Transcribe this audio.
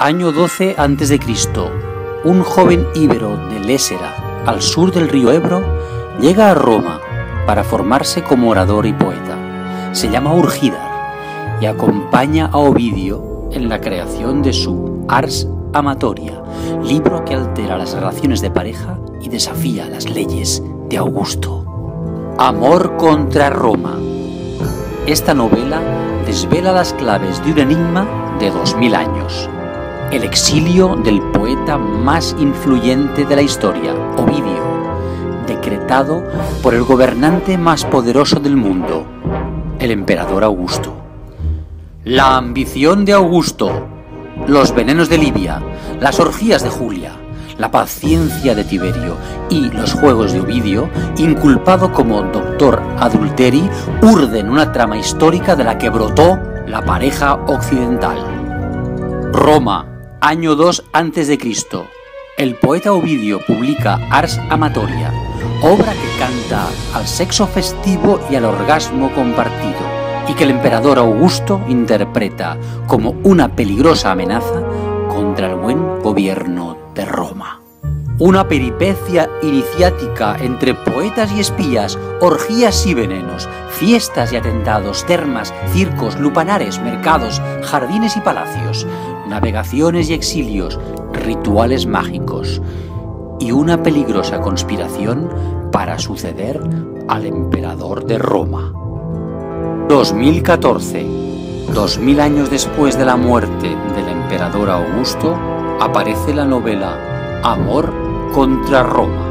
Año 12 a.C. Un joven íbero de Lésera, al sur del río Ebro, llega a Roma para formarse como orador y poeta. Se llama Urgídar y acompaña a Ovidio en la creación de su Ars Amatoria, libro que altera las relaciones de pareja y desafía las leyes de Augusto. Amor contra Roma. Esta novela desvela las claves de un enigma de 2000 años. El exilio del poeta más influyente de la historia, Ovidio, decretado por el gobernante más poderoso del mundo, el emperador Augusto. La ambición de Augusto, los venenos de Livia, las orgías de Julia, la paciencia de Tiberio y los juegos de Ovidio, inculpado como doctor adulteri, urden una trama histórica de la que brotó la pareja occidental. Roma, año 2 a.C. El poeta Ovidio publica Ars Amatoria, obra que canta al sexo festivo y al orgasmo compartido, y que el emperador Augusto interpreta como una peligrosa amenaza contra el buen gobierno de Roma. Una peripecia iniciática entre poetas y espías, orgías y venenos, fiestas y atentados, termas, circos, lupanares, mercados, jardines y palacios, navegaciones y exilios, rituales mágicos y una peligrosa conspiración para suceder al emperador de Roma. 2014. 2000 años después de la muerte del emperador Augusto, aparece la novela Amor contra Roma.